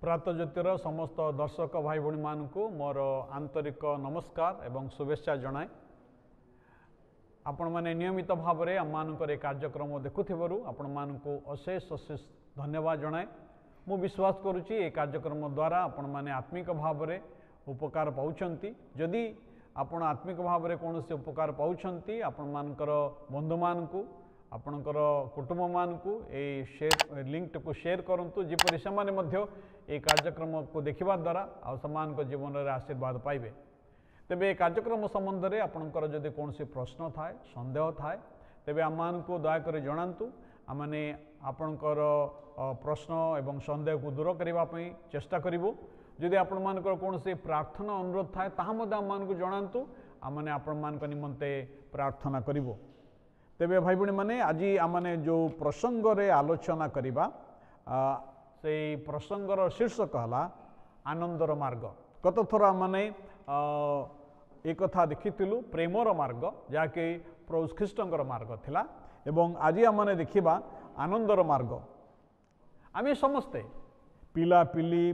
प्रातः ज्योतिर समस्त दर्शक भाई भणी मानू मोर आंतरिक नमस्कार एवं शुभेच्छा जनाए। आपण मैंने नियमित भाव में आम कार्यक्रम देखुथिबारु आपण मानू अशेष अशेष धन्यवाद जनाए। मु विश्वास करुच्ची ए कार्यक्रम द्वारा आपण मैंने आत्मिक भाव में उपकार पाउछंती। जदि आपण आत्मिक भाव में कौन से उपकार पाउछंती आपण मानकर बंधु मानकु आपणकर कुटुंब मानकु ए शेयर लिंक को शेयर करंतु जेपरि सेमाने मध्य ए कार्यक्रम को देखिबा द्वारा आ समान को जीवन रे आशीर्वाद पाइबे। तेबे ए कार्यक्रम संबंध में आपणकर जदि कौन से प्रश्न थाए संदेह थाए तेबे आम मानकु दया करे जणांतु। आमने आपणकर प्रश्न एवं संदेह को दूर करबा पई चेष्टा करिवो। जदि आपण मानकर कौन से प्रार्थना अनुरोध थाए ताहा मध्य आम मानकु जणांतु। आमने आपण मानक निमंते प्रार्थना करिवो। तेबे भाई भणी माने आज आमने जो प्रसंग रे आलोचना करिबा से प्रसंगर शीर्षक हला आनंदर मार्ग। गत थर आमने एक कथा देखिथिलु प्रेमर मार्ग जाके प्रभु ख्रीष्टंकर मार्ग थिला एवं आज आमने देखिबा आनंदर मार्ग। आमे समस्ते पिला पिली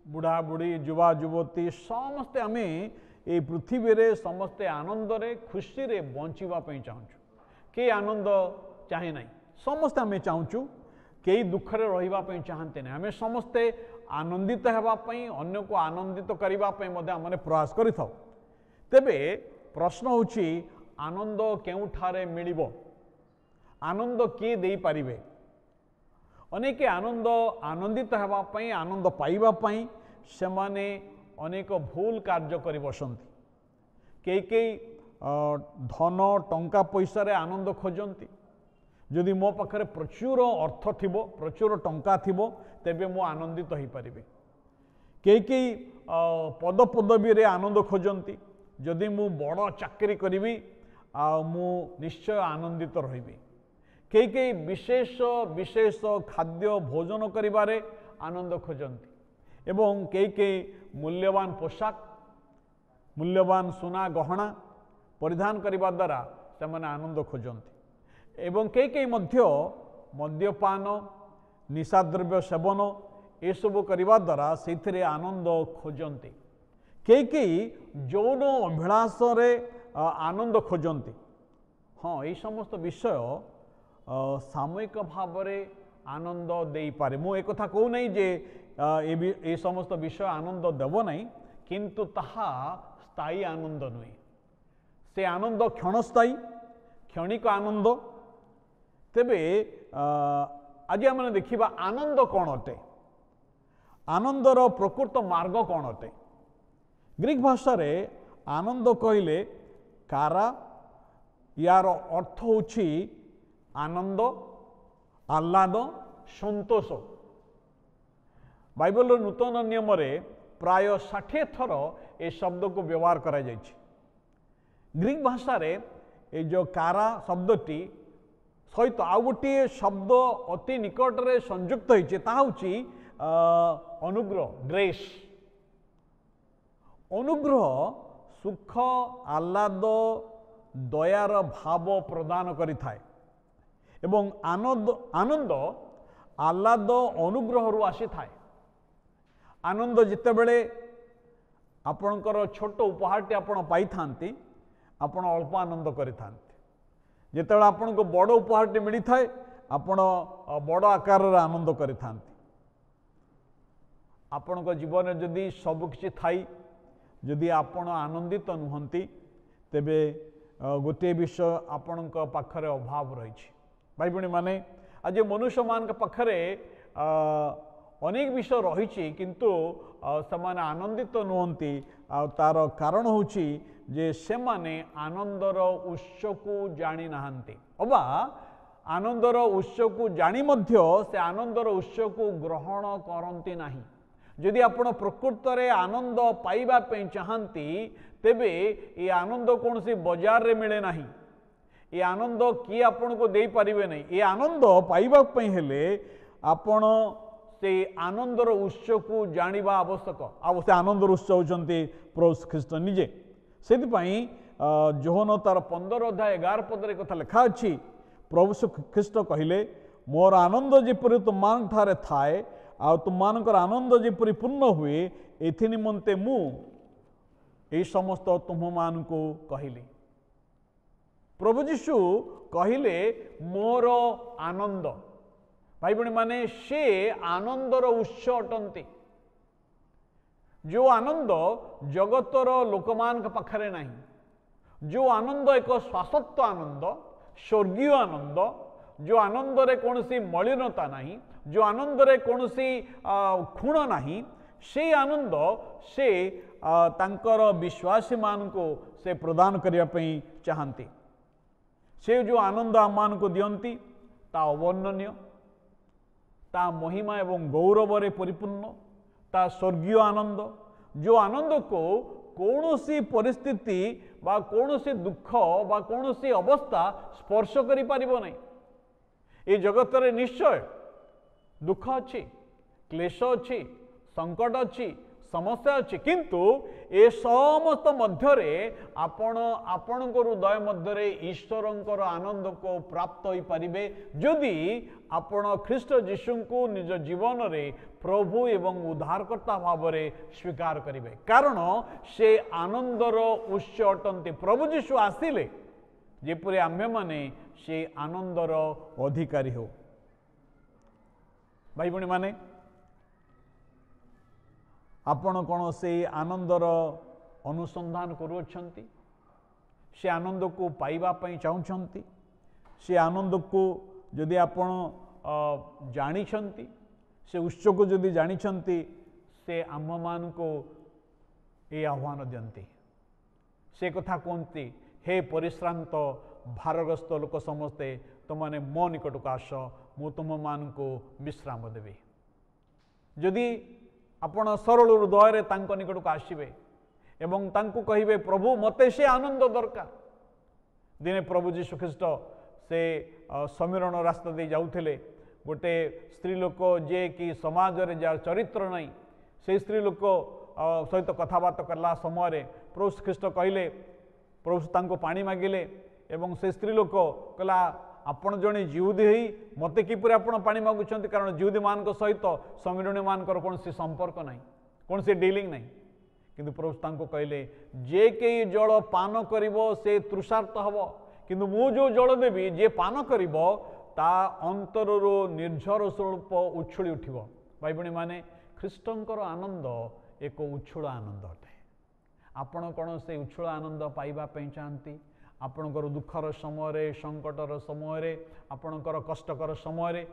बुढ़ा बुढ़ी युवा युवती समस्ते आमे ए पृथ्वी रे समस्ते आनंद रे खुशी रे बंचिबा पई चाहूँ। के आनंद चाहे ना समस्ते आम चाहूँ कई दुख रे रहिबा पई चाहते ना आम समस्ते आनंदित होगापी अन्य को आनंदित करने आम प्रयास करिथाउ। तेबे प्रश्न होची आनंद केउठारे मिलिबो आनंद किए देई पारिबे। अनेक आनंद आनंदित होगापी आनंद पाइबापी से माने अनेक भूल कार्य करि बसंती। कई कई धन टंका पैसा रे आनंद खोजती। जदि मो पाखरे प्रचुर अर्थ थिबो प्रचुर टंका थिबो तेबे मो आनंदित हो पारिबे। कई कई पद पदवी रे आनंद खोजती। जदि मु बड़ चाकरी करिवि मु निश्चय आनंदित रहिबि। कई कई विशेष विशेष खाद्य भोजन करिबारे आनंद खोजती एवं कई कई मूल्यवान पोशाक मूल्यवान सुना गहना परिधान करने द्वारा से आनंद खोजती एवं कई कई मद्यपान निशाद्रव्य सेवन ये सब करने द्वारा से आनंद खोजती। कई कई यौन अभिलाष रे आनंद खोजती। हाँ ये समस्त विषय सामयिक भाव में आनंद दे पारे। मु एक कथा कहू नहीं जे ये समस्त विषय आनंद देव नहीं किंतु ताहा स्थायी आनंद नुहे। से आनंद क्षणस्थायी क्षणिक आनंद। तेबे आज आम देखा आनंद कौन अटे आनंदर प्रकृत मार्ग कौन अटे। ग्रीक भाषा रे आनंद कहले कारा यार अर्थ होछि आनंद आह्लाद संतोष। बाइबल नूतन नियम रे प्राय 60 थर ए शब्द को व्यवहार करा जायछि। ग्रीक भाषा रे ये जो कारा शब्दटी सहित आउ गोटे शब्द अति निकट रे संयुक्त होइछे ता होछि अनुग्रह ग्रेस। अनुग्रह सुख आह्लाद दयार भाव प्रदान करिथाए एवं आनंद आनंद आह्लाद अनुग्रह रु आसी थाए। आनंद जितेबेले आपणकर छोट उपहारटी आपण पाई थांती आपण अल्प आनंद करिथांती। जेतेबेले आपण को बड़ उपहारटी मिली थाए आपण बड़ आकार रे आनंद करिथांती। आपण को जीवन में जदि सब किछि थाई जदि आपण आनंदित नुहंती तेबे गोटे विषय आपण को पाखरे अभाव रहिछि। भाई भणी माने आज मनुष्य मान के पाखरे अनेक विषय रही किंतु समान आनंदित नुहंती। तार कारण होची जे से माने आनंदर उत्स को जानी नाहंती अबा आनंदर उत्स को जानी मध्य से आनंदर उत्स को ग्रहण करती नाही। जदि आपण प्रकृत रे आनंद पाइबा पे चाहती तेबे ये आनंद कौन सी बाजार रे मिले नाही। ये आनंद किए आपण को दे पारिबे नहीं। ये आनंद पाइबा पे हेले आपण से आनंदर उत्स को जानिबा आवश्यक। से आनंदर उत्स होचंती प्रभु ख्रीष्ट निजे। से जोहन तार 15 अध्याय 11 पदरे कथा लिखा अच्छी। प्रभु ख्रीष्ट कहले मोर आनंद जेपरि तुम ठारे थाए आ तुममानकर आनंद जेपरि पूर्ण हुए एथि निमंते मु ए समस्त तुम मान को कहली। प्रभु जीशु कहले मोर आनंद। भाई भणी माने से आनंदर उत्स अटंती। जो आनंद जगतर लोकमान पाखरे नहीं, जो आनंद एक शाश्वत आनंद, स्वर्गीय आनंद, जो आनंद रे कौनसी मलिनता नहीं, जो आनंद रे कौनसी खुण नहीं, से आनंद से तांकर विश्वासी मान को से प्रदान करने पे चाहती। से जो आनंद आम मान को दियंती ता अवर्णनीय, ता महिमा एवं गौरव रे परिपूर्ण, ता स्वर्गीय आनंद, जो आनंद को कौनसी परिस्थिति बा कौनसी दुख बा कौनसी अवस्था स्पर्श करि परिबो नहीं। ये जगत रे निश्चय दुख अच्छी, क्लेश अच्छी, संकट अच्छी, समस्या अच्छी, किंतु ए समस्त मध्यरे आपण हृदय मध्यरे ईश्वरंकर आनंद को प्राप्त हो पारिबे जदि आपण ख्रीष्ट जीशु को निज जीवन रे प्रभु एवं उद्धारकर्ता भाव में स्वीकार करेंगे। कारण से आनंदर उत्स अटंती। प्रभु जीशु आसिले जेपरि आम्भे माने से आनंदर अधिकारी हो। भाई भणी माने आपण कौन से आनंदर अनुसंधान करुछंती, से आनंद को पाइबा पई चाहूछंती, से आनंद को जदि आपण जानिछंती, से उत्स को जदि जानिछंती, से आम मान को ये आह्वान दियंती। से कथा कहती, हे परिश्रांत भारग्रस्त लोक समस्ते तुमने मो निकट को आस, मु तुम मान को विश्राम देवी। जदि आपण सरल हृदय तांको निकट को आसबे एवं तांको कहिबे प्रभु मते से आनंद दरकार। दिने प्रभु जीशु ख्रीष्ट से समीरण रास्ता दे जाउथिले, गोटे स्त्री लोक जे कि समाज रे जार चरित्र नहीं, से स्त्री लोक सहित कथबार्ता करला समय प्रभु ख्रीष्ट कहले, प्रभु तांको पानी मागिले एवं से स्त्री लोक कहला आपण जड़े जिहुदी ही मत किपर आपण पानी मागुंट, कारण जिहुदी मान सहित समीरणी मान कौन सी संपर्क नहीं, कौन सी डीलिंग नहीं। किंतु प्रभु तांको कहले जे कई जल पान करिवो से तृषार्त हबो, किंतु मु जो जल देवी जे पान करिवो ता अंतररो निर्झर स्वरूप उछुली उठिबो। भाई भणी माने ख्रीष्टंकर आनंद एक उछुल आनंद अटे। आपण कौन से उछुल आनंद पाइबा पई चाहती? आपणकर दुखर समय, संकटर समय, आपणकर कष्टकर समय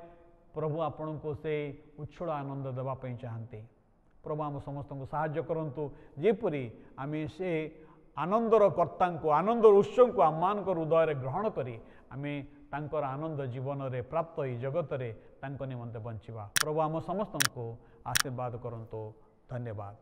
प्रभु आपण को से उछुल आनंद देवाई चाहती। प्रभु आम समस्त को साहाय्य करंतु जेपरि आमे से आनंदर कर्ता को, आनंदर उत्सव को आम मान हृदय ग्रहण करी आमे तांकर आनंद जीवन रे प्राप्त हो जगत रे तांको निमंते बंचिबा। प्रभु आम समस्त को आशीर्वाद करंतु। धन्यवाद।